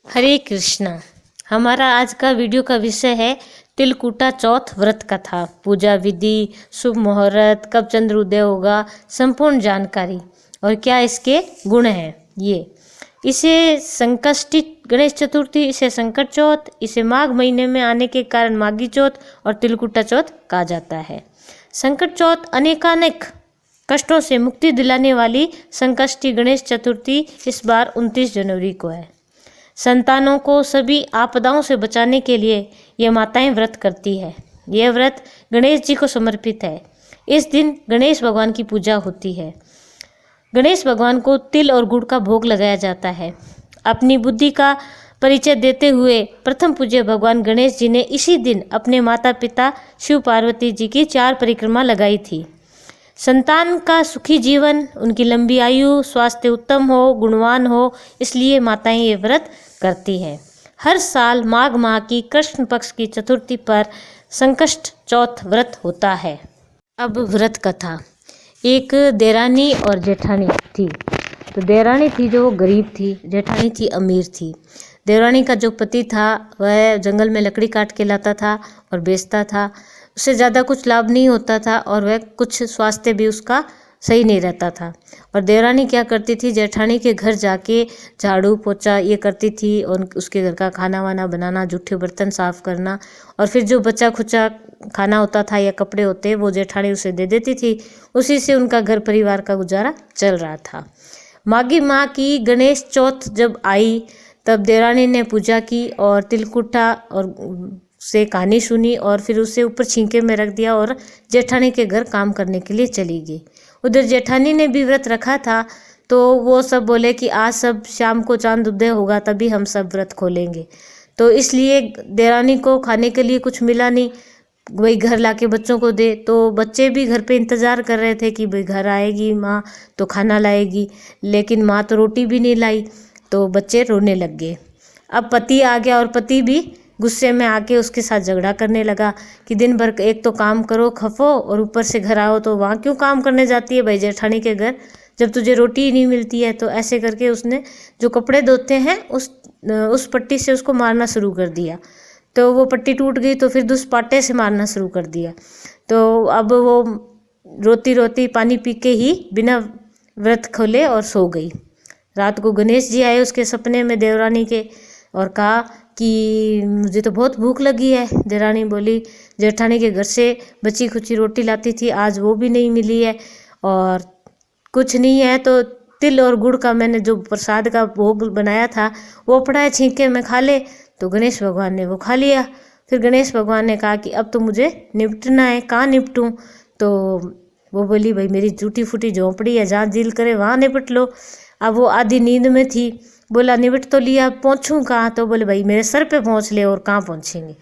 हरे कृष्णा। हमारा आज का वीडियो का विषय है तिलकुटा चौथ व्रत कथा। पूजा विधि, शुभ मुहूर्त, कब चंद्र उदय होगा, संपूर्ण जानकारी और क्या इसके गुण हैं। इसे संकष्टी गणेश चतुर्थी, इसे संकट चौथ, इसे माघ महीने में आने के कारण माघी चौथ और तिलकुटा चौथ कहा जाता है। संकट चौथ अनेकानेक कष्टों से मुक्ति दिलाने वाली संकष्टी गणेश चतुर्थी इस बार 29 जनवरी को है। संतानों को सभी आपदाओं से बचाने के लिए ये माताएं व्रत करती है। यह व्रत गणेश जी को समर्पित है। इस दिन गणेश भगवान की पूजा होती है। गणेश भगवान को तिल और गुड़ का भोग लगाया जाता है। अपनी बुद्धि का परिचय देते हुए प्रथम पूज्य भगवान गणेश जी ने इसी दिन अपने माता पिता शिव पार्वती जी की 4 परिक्रमा लगाई थी। संतान का सुखी जीवन, उनकी लंबी आयु, स्वास्थ्य उत्तम हो, गुणवान हो, इसलिए माताएं ये व्रत करती हैं। हर साल माघ माह की कृष्ण पक्ष की चतुर्थी पर संकष्ट चौथ व्रत होता है। अब व्रत कथा। एक देरानी और जेठानी थी। तो देरानी थी जो गरीब थी, जेठानी थी अमीर थी। देवरानी का जो पति था वह जंगल में लकड़ी काट के लाता था और बेचता था। उससे ज़्यादा कुछ लाभ नहीं होता था और वह कुछ स्वास्थ्य भी उसका सही नहीं रहता था। और देवरानी क्या करती थी, जेठानी के घर जाके झाड़ू पोछा ये करती थी और उसके घर का खाना वाना बनाना, जूठे बर्तन साफ करना, और फिर जो बचा खुचा खाना होता था या कपड़े होते वो जेठानी उसे दे देती थी। उसी से उनका घर परिवार का गुजारा चल रहा था। माघी माह की गणेश चौथ जब आई तब देवरानी ने पूजा की और तिलकुटा और से कहानी सुनी और फिर उसे ऊपर छींके में रख दिया और जेठानी के घर काम करने के लिए चली गई। उधर जेठानी ने भी व्रत रखा था, तो वो सब बोले कि आज सब शाम को चांद उदय होगा तभी हम सब व्रत खोलेंगे। तो इसलिए देवरानी को खाने के लिए कुछ मिला नहीं, वही घर लाके बच्चों को दे। तो बच्चे भी घर पे इंतज़ार कर रहे थे कि भाई घर आएगी माँ तो खाना लाएगी, लेकिन माँ तो रोटी भी नहीं लाई। तो बच्चे रोने लग गए। अब पति आ गया और पति भी गुस्से में आके उसके साथ झगड़ा करने लगा कि दिन भर एक तो काम करो खफो और ऊपर से घर आओ तो वहाँ क्यों काम करने जाती है भाई जेठानी के घर, जब तुझे रोटी ही नहीं मिलती है। तो ऐसे करके उसने जो कपड़े धोते हैं उस पट्टी से उसको मारना शुरू कर दिया। तो वो पट्टी टूट गई तो फिर दुष्पाटे से मारना शुरू कर दिया। तो अब वो रोती रोती पानी पी के ही बिना व्रत खोले और सो गई। रात को गणेश जी आए उसके सपने में देवरानी के और कहा कि मुझे तो बहुत भूख लगी है। देवरानी बोली जेठानी के घर से बची खुची रोटी लाती थी, आज वो भी नहीं मिली है और कुछ नहीं है तो तिल और गुड़ का मैंने जो प्रसाद का भोग बनाया था वो पड़ा है, छींके में खा ले। तो गणेश भगवान ने वो खा लिया। फिर गणेश भगवान ने कहा कि अब तो मुझे निपटना है, कहाँ निपटूं। तो वो बोली भाई मेरी टूटी फूटी झोंपड़ी है, जहाँ दिल करे वहाँ निपट लो। अब वो आधी नींद में थी, बोला निपट तो लिया, पहुँचूँ कहाँ। तो बोले भाई मेरे सर पे पहुँच ले, और कहाँ पहुँचेंगे।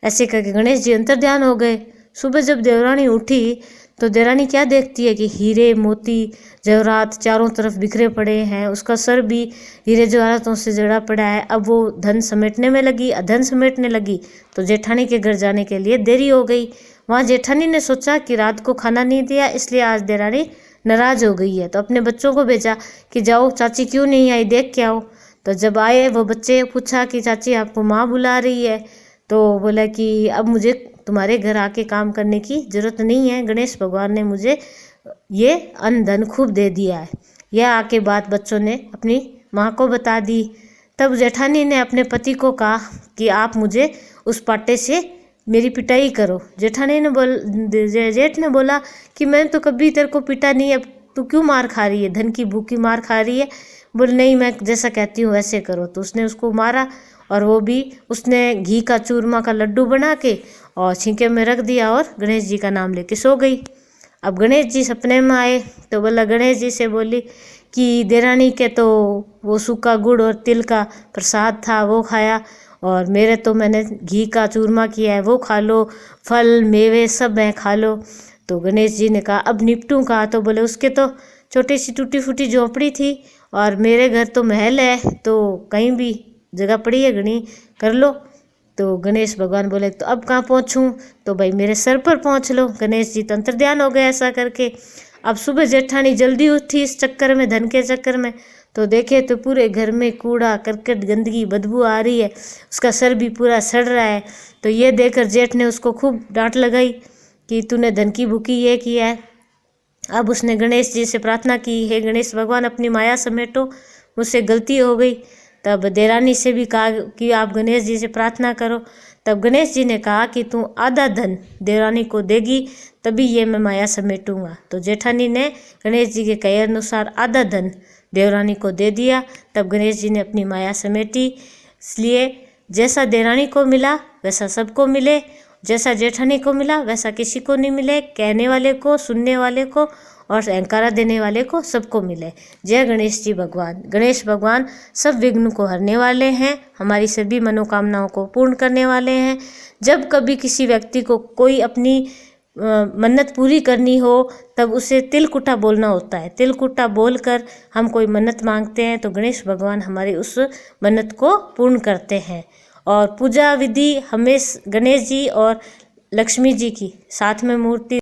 ऐसे करके गणेश जी अंतर्ध्यान हो गए। सुबह जब देवरानी उठी तो देवरानी क्या देखती है कि हीरे मोती जवाहरात चारों तरफ बिखरे पड़े हैं, उसका सर भी हीरे जवाहरातों से जड़ा पड़ा है। अब वो धन समेटने में लगी, धन समेटने लगी तो जेठानी के घर जाने के लिए देरी हो गई। वहाँ जेठानी ने सोचा कि रात को खाना नहीं दिया इसलिए आज देवरानी नाराज हो गई है, तो अपने बच्चों को भेजा कि जाओ चाची क्यों नहीं आई, देख के आओ। तो जब आए वो बच्चे पूछा कि चाची आपको माँ बुला रही है। तो बोला कि अब मुझे तुम्हारे घर आके काम करने की ज़रूरत नहीं है, गणेश भगवान ने मुझे ये अन्न धन खूब दे दिया है। यह आके बात बच्चों ने अपनी माँ को बता दी। तब जेठानी ने अपने पति को कहा कि आप मुझे उस पाटे से मेरी पिटाई करो। जेठानी ने जेठ ने बोला कि मैं तो कभी तेरे को पिटा नहीं, अब तू क्यों मार खा रही है, धन की भूखी मार खा रही है। बोल नहीं मैं जैसा कहती हूँ वैसे करो। तो उसने उसको मारा और वो भी उसने घी का चूरमा का लड्डू बना के और छींके में रख दिया और गणेश जी का नाम लेके सो गई। अब गणेश जी सपने में आए तो बोला गणेश जी से बोली कि देरानी के तो वो सूखा गुड़ और तिल का प्रसाद था वो खाया, और मेरे तो मैंने घी का चूरमा किया है वो खा लो, फल मेवे सब हैं खा लो। तो गणेश जी ने कहा अब निपटूं कहा। तो बोले उसके तो छोटी सी टूटी फूटी झोंपड़ी थी और मेरे घर तो महल है, तो कहीं भी जगह पड़ी है घनी, कर लो। तो गणेश भगवान बोले तो अब कहाँ पहुँचूँ। तो भाई मेरे सर पर पहुँच लो। गणेश जी तो अंतर्ध्यान हो गए ऐसा करके। अब सुबह जेठानी जल्दी उठी इस चक्कर में, धन के चक्कर में, तो देखे तो पूरे घर में कूड़ा करकट गंदगी बदबू आ रही है, उसका सर भी पूरा सड़ रहा है। तो ये देखकर जेठ ने उसको खूब डांट लगाई कि तूने धन की भूखी ये किया है। अब उसने गणेश जी से प्रार्थना की, हे गणेश भगवान अपनी माया समेटो, मुझसे गलती हो गई। तब देरानी से भी कहा कि आप गणेश जी से प्रार्थना करो। तब गणेश जी ने कहा कि तू आधा धन देवरानी को देगी तभी ये मैं माया समेटूंगा। तो जेठानी ने गणेश जी के कहे अनुसार आधा धन देवरानी को दे दिया। तब गणेश जी ने अपनी माया समेटी। इसलिए जैसा देवरानी को मिला वैसा सबको मिले, जैसा जेठानी को मिला वैसा किसी को नहीं मिले, कहने वाले को, सुनने वाले को और अहंकारा देने वाले को सबको मिले। जय गणेश जी भगवान। गणेश भगवान सब विघ्न को हरने वाले हैं, हमारी सभी मनोकामनाओं को पूर्ण करने वाले हैं। जब कभी किसी व्यक्ति को कोई अपनी मन्नत पूरी करनी हो तब उसे तिलकुटा बोलना होता है। तिलकुटा बोलकर हम कोई मन्नत मांगते हैं तो गणेश भगवान हमारी उस मन्नत को पूर्ण करते हैं। और पूजा विधि हमें गणेश जी और लक्ष्मी जी की साथ में मूर्ति